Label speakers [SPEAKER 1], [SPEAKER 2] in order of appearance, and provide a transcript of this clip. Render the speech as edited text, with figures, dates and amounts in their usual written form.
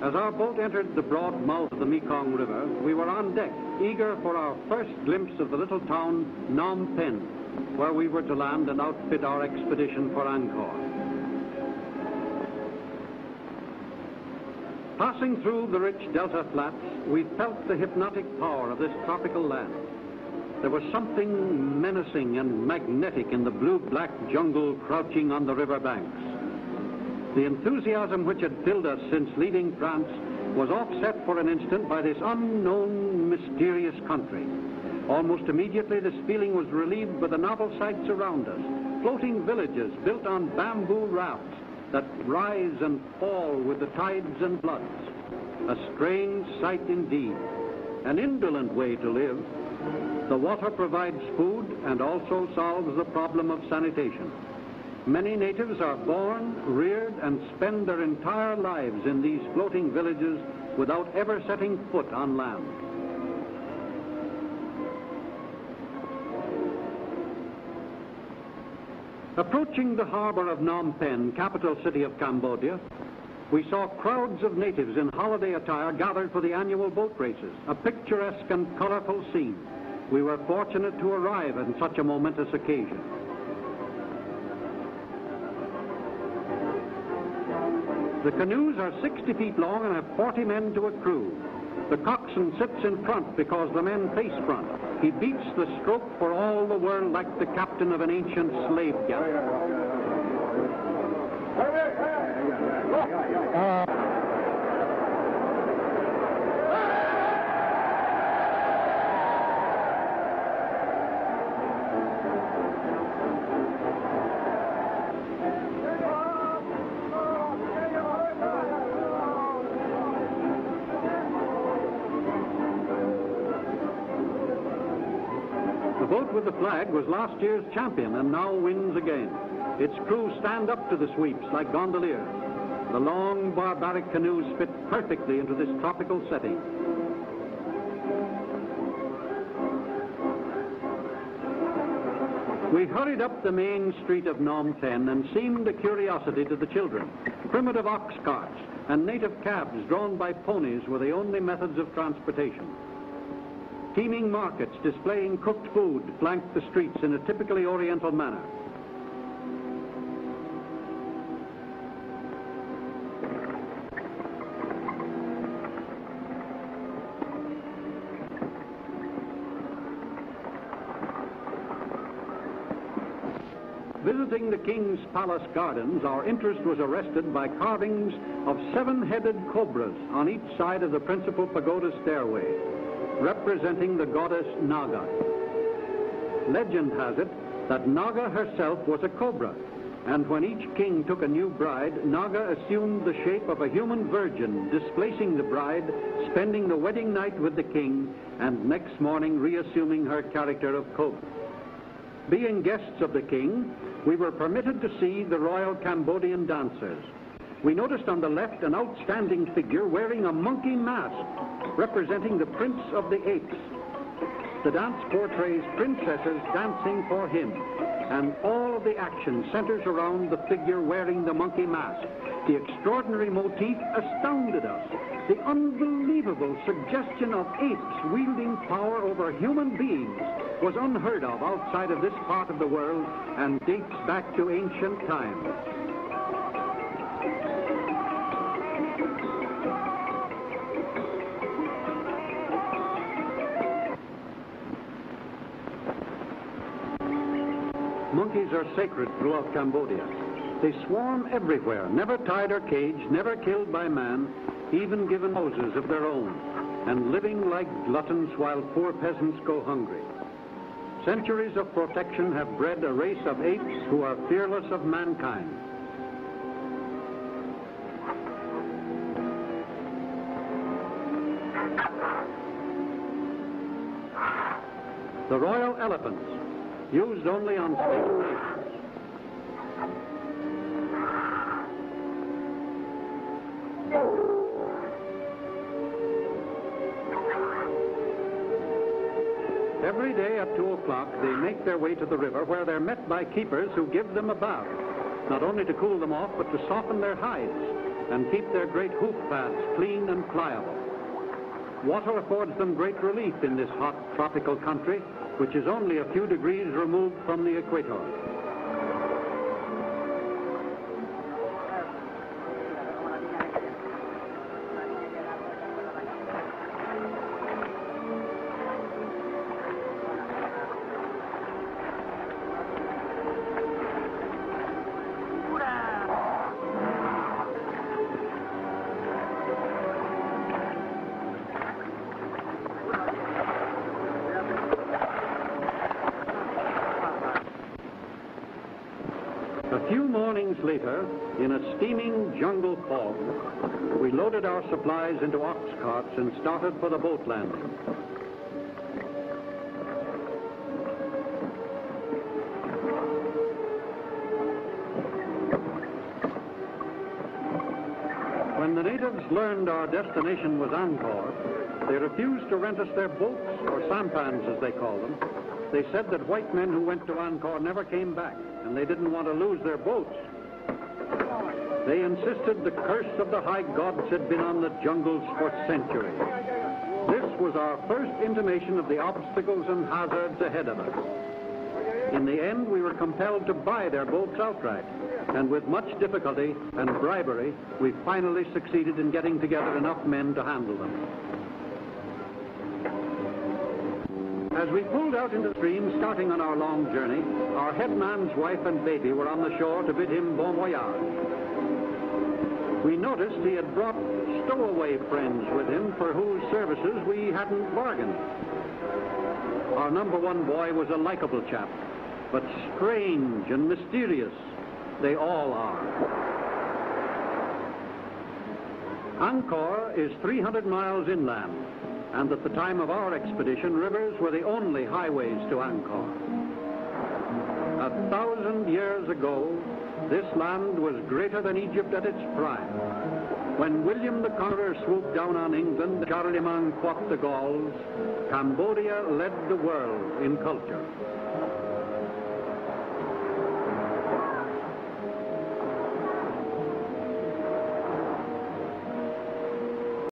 [SPEAKER 1] As our boat entered the broad mouth of the Mekong River, we were on deck, eager for our first glimpse of the little town Phnom Penh, where we were to land and outfit our expedition for Angkor. Passing through the rich delta flats, we felt the hypnotic power of this tropical land. There was something menacing and magnetic in the blue-black jungle crouching on the river banks. The enthusiasm which had filled us since leaving France was offset for an instant by this unknown, mysterious country. Almost immediately, this feeling was relieved by the novel sights around us. Floating villages built on bamboo rafts that rise and fall with the tides and floods. A strange sight indeed. An indolent way to live. The water provides food and also solves the problem of sanitation. Many natives are born, reared, and spend their entire lives in these floating villages without ever setting foot on land. Approaching the harbor of Phnom Penh, capital city of Cambodia, we saw crowds of natives in holiday attire gathered for the annual boat races, a picturesque and colorful scene. We were fortunate to arrive at such a momentous occasion. The canoes are 60 feet long and have 40 men to a crew. The coxswain sits in front because the men face front. He beats the stroke for all the world like the captain of an ancient slave galley. The boat with the flag was last year's champion and now wins again. Its crew stand up to the sweeps like gondoliers. The long, barbaric canoes fit perfectly into this tropical setting. We hurried up the main street of Phnom Penh and seemed a curiosity to the children. Primitive ox carts and native cabs drawn by ponies were the only methods of transportation. Teeming markets displaying cooked food flanked the streets in a typically Oriental manner. Visiting the King's Palace Gardens, our interest was arrested by carvings of 7-headed cobras on each side of the principal pagoda stairway, representing the goddess Naga. Legend has it that Naga herself was a cobra, and when each king took a new bride, Naga assumed the shape of a human virgin, displacing the bride, spending the wedding night with the king, and next morning reassuming her character of cobra. Being guests of the king, we were permitted to see the royal Cambodian dancers. We noticed on the left an outstanding figure wearing a monkey mask, representing the Prince of the Apes. The dance portrays princesses dancing for him, and all of the action centers around the figure wearing the monkey mask. The extraordinary motif astounded us. The unbelievable suggestion of apes wielding power over human beings was unheard of outside of this part of the world and dates back to ancient times. Monkeys are sacred throughout Cambodia. They swarm everywhere, never tied or caged, never killed by man, even given houses of their own, and living like gluttons while poor peasants go hungry. Centuries of protection have bred a race of apes who are fearless of mankind. The royal elephants, used only on state occasions. Every day at 2 o'clock, they make their way to the river where they're met by keepers who give them a bath, not only to cool them off, but to soften their hides. and keep their great hoof paths clean and pliable. Water affords them great relief in this hot tropical country, which is only a few degrees removed from the equator.
[SPEAKER 2] A few mornings later, in a steaming jungle fog, we loaded our supplies into ox carts and started for the boat landing. When the natives learned our destination was Angkor, they refused to rent us their boats, or sampans as they call them. They said that white men who went to Angkor never came back, and they didn't want to lose their boats. They insisted the curse of the high gods had been on the jungles for centuries. This was our first intimation of the obstacles and hazards ahead of us. In the end, we were compelled to buy their boats outright, and with much difficulty and bribery, we finally succeeded in getting together enough men to handle them. As we pulled out into the stream, starting on our long journey, our headman's wife and baby were on the shore to bid him bon voyage. We noticed he had brought stowaway friends with him for whose services we hadn't bargained. Our number one boy was a likable chap, but strange and mysterious. They all are. Angkor is 300 miles inland, and at the time of our expedition, rivers were the only highways to Angkor. 1,000 years ago, this land was greater than Egypt at its prime. When William the Conqueror swooped down on England, Charlemagne fought the Gauls, Cambodia led the world in culture.